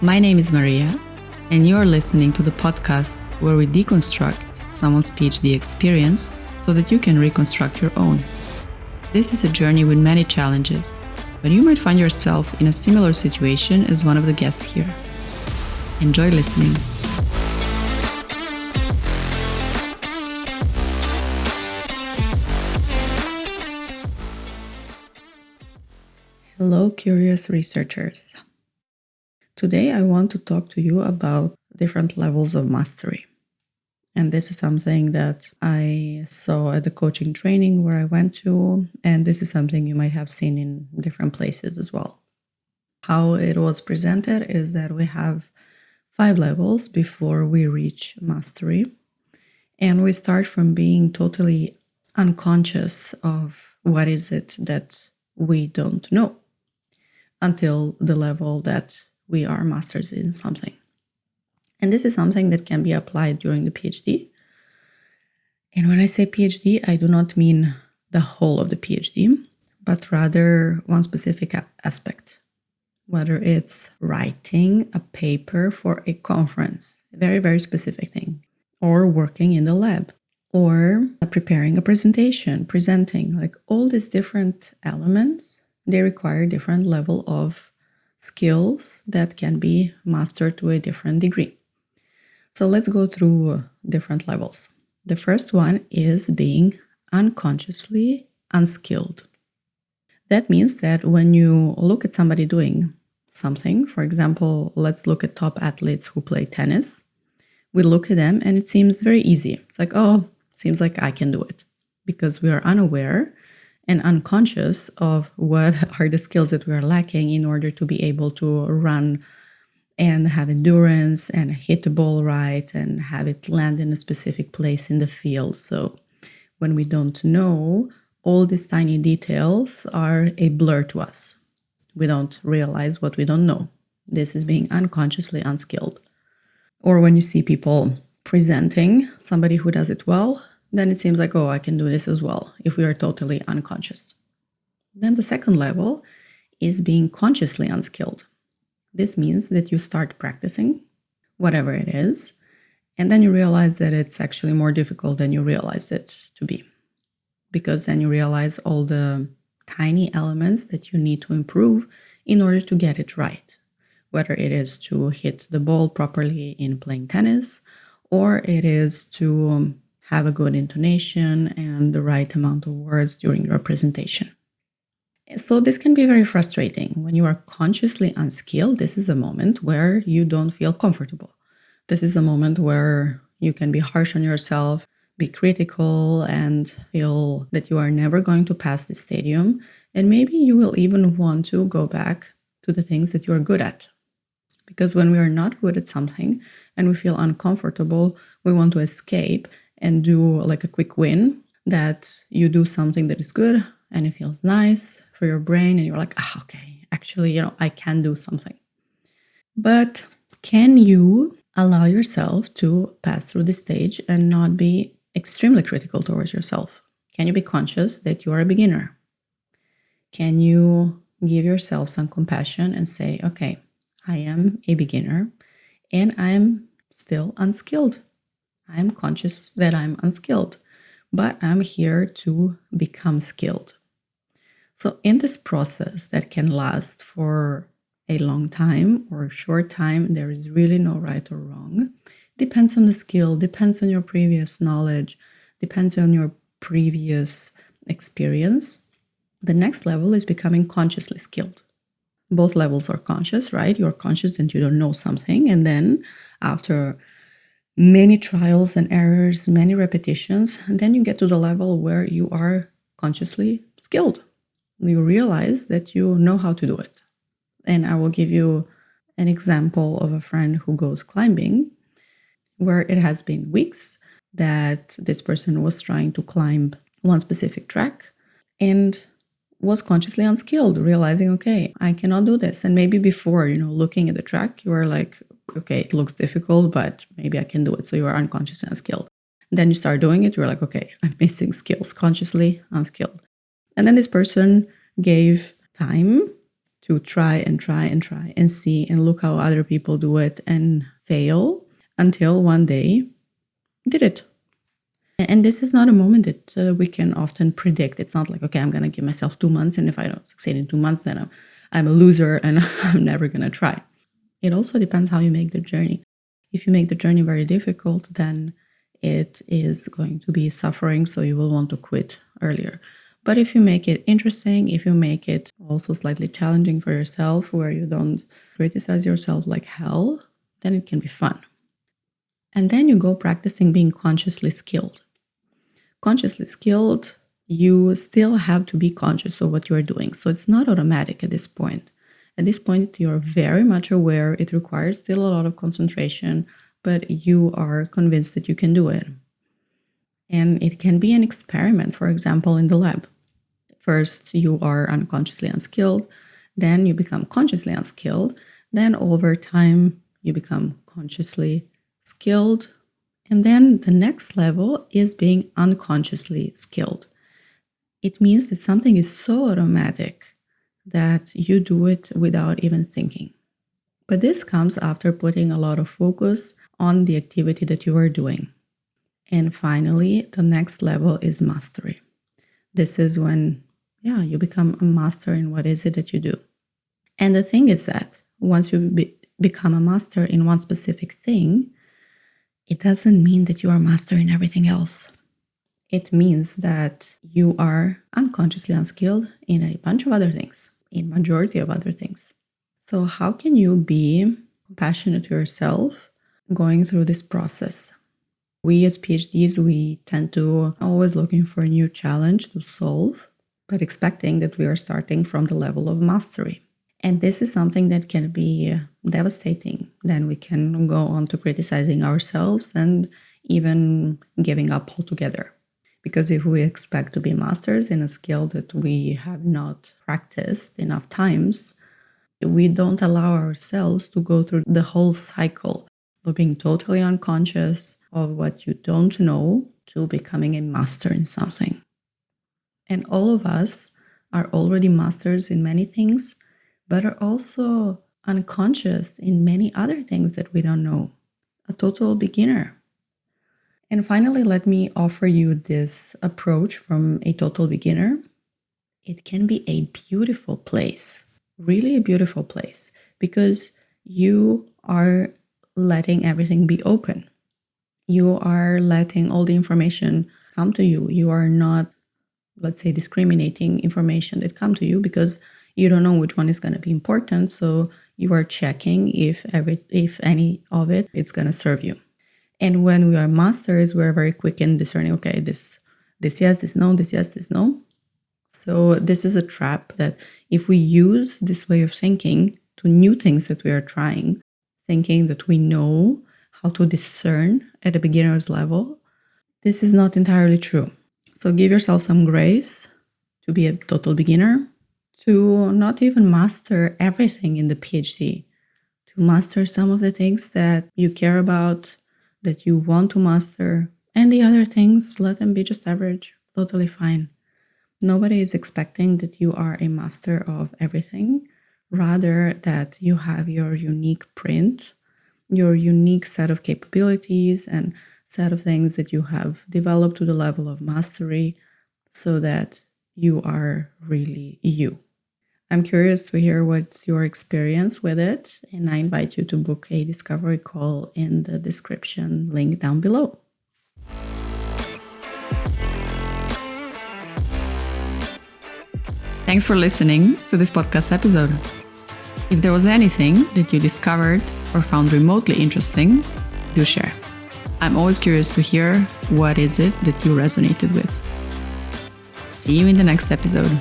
My name is Maria, and you're listening to the podcast where we deconstruct someone's PhD experience so that you can reconstruct your own. This is a journey with many challenges, but you might find yourself in a similar situation as one of the guests here. Enjoy listening. Hello, curious researchers. Today, I want to talk to you about different levels of mastery. And this is something that I saw at the coaching training where I went to, and this is something you might have seen in different places as well. How it was presented is that we have 5 levels before we reach mastery, and we start from being totally unconscious of what is it that we don't know until the level that we are masters in something. And this is something that can be applied during the PhD. And when I say PhD, I do not mean the whole of the PhD, but rather one specific aspect. Whether it's writing a paper for a conference, a very, very specific thing, or working in the lab, or preparing a presentation, presenting, like all these different elements, they require different level of skills that can be mastered to a different degree. So let's go through different levels. The first one is being unconsciously unskilled. That means that when you look at somebody doing something, for example, let's look at top athletes who play tennis. We look at them and it seems very easy. It's like, oh, seems like I can do it, because we are unaware and unconscious of what are the skills that we are lacking in order to be able to run and have endurance and hit the ball right and have it land in a specific place in the field. So when we don't know, all these tiny details are a blur to us. We don't realize what we don't know. This is being unconsciously unskilled. Or when you see people presenting somebody who does it well, then it seems like, oh, I can do this as well, if we are totally unconscious. Then the second level is being consciously unskilled. This means that you start practicing whatever it is, and then you realize that it's actually more difficult than you realized it to be. Because then you realize all the tiny elements that you need to improve in order to get it right. Whether it is to hit the ball properly in playing tennis, or it is to have a good intonation and the right amount of words during your presentation. So this can be very frustrating. When you are consciously unskilled, this is a moment where you don't feel comfortable. This is a moment where you can be harsh on yourself, be critical, and feel that you are never going to pass the stadium. And maybe you will even want to go back to the things that you are good at. Because when we are not good at something and we feel uncomfortable, we want to escape and do like a quick win, that you do something that is good and it feels nice for your brain and you're like, okay, actually, I can do something. But can you allow yourself to pass through this stage and not be extremely critical towards yourself? Can you be conscious that you are a beginner? Can you give yourself some compassion and say, okay, I am a beginner and I'm still unskilled. I'm conscious that I'm unskilled, but I'm here to become skilled. So in this process that can last for a long time or a short time, there is really no right or wrong. Depends on the skill, depends on your previous knowledge, depends on your previous experience. The next level is becoming consciously skilled. Both levels are conscious, right? You're conscious that you don't know something, and then after many trials and errors, many repetitions, and then you get to the level where you are consciously skilled. You realize that you know how to do it. And I will give you an example of a friend who goes climbing, where it has been weeks that this person was trying to climb one specific track and was consciously unskilled, realizing, okay, I cannot do this. And maybe before, looking at the track, you are like, okay, it looks difficult, but maybe I can do it. So you are unconscious and unskilled. Then you start doing it, you're like, okay, I'm missing skills, consciously unskilled. And then this person gave time to try and try and try and see and look how other people do it and fail until one day did it. And this is not a moment that we can often predict. It's not like, okay, I'm going to give myself 2 months, and if I don't succeed in 2 months, then I'm a loser and I'm never going to try. It also depends how you make the journey. If you make the journey very difficult, then it is going to be suffering, so you will want to quit earlier. But if you make it interesting, if you make it also slightly challenging for yourself, where you don't criticize yourself like hell, then it can be fun. And then you go practicing being consciously skilled. Consciously skilled, you still have to be conscious of what you are doing. So it's not automatic at this point. At this point, you're very much aware. It requires still a lot of concentration, but you are convinced that you can do it. And it can be an experiment, for example, in the lab. First, you are unconsciously unskilled. Then you become consciously unskilled. Then over time, you become consciously skilled. And then the next level is being unconsciously skilled. It means that something is so automatic that you do it without even thinking. But this comes after putting a lot of focus on the activity that you are doing. And finally, the next level is mastery. This is when, you become a master in what is it that you do. And the thing is that once you become a master in one specific thing, it doesn't mean that you are master in everything else. It means that you are unconsciously unskilled in a bunch of other things, in majority of other things. So how can you be compassionate to yourself going through this process? We as PhDs, we tend to always looking for a new challenge to solve, but expecting that we are starting from the level of mastery. And this is something that can be devastating. Then we can go on to criticizing ourselves and even giving up altogether. Because if we expect to be masters in a skill that we have not practiced enough times, we don't allow ourselves to go through the whole cycle of being totally unconscious of what you don't know to becoming a master in something. And all of us are already masters in many things, but are also unconscious in many other things that we don't know. A total beginner. And finally, let me offer you this approach from a total beginner. It can be a beautiful place, really a beautiful place, because you are letting everything be open. You are letting all the information come to you. You are not, let's say, discriminating information that come to you because you don't know which one is going to be important. So you are checking if any of it is going to serve you. And when we are masters, we're very quick in discerning, okay, this yes, this no, this yes, this no. So this is a trap that if we use this way of thinking to new things that we are trying, thinking that we know how to discern at a beginner's level, this is not entirely true. So give yourself some grace to be a total beginner, to not even master everything in the PhD, to master some of the things that you care about, that you want to master, and the other things, let them be just average, totally fine. Nobody is expecting that you are a master of everything, rather that you have your unique print, your unique set of capabilities and set of things that you have developed to the level of mastery so that you are really you. I'm curious to hear what's your experience with it, and I invite you to book a discovery call in the description link down below. Thanks for listening to this podcast episode. If there was anything that you discovered or found remotely interesting, do share. I'm always curious to hear what is it that you resonated with. See you in the next episode.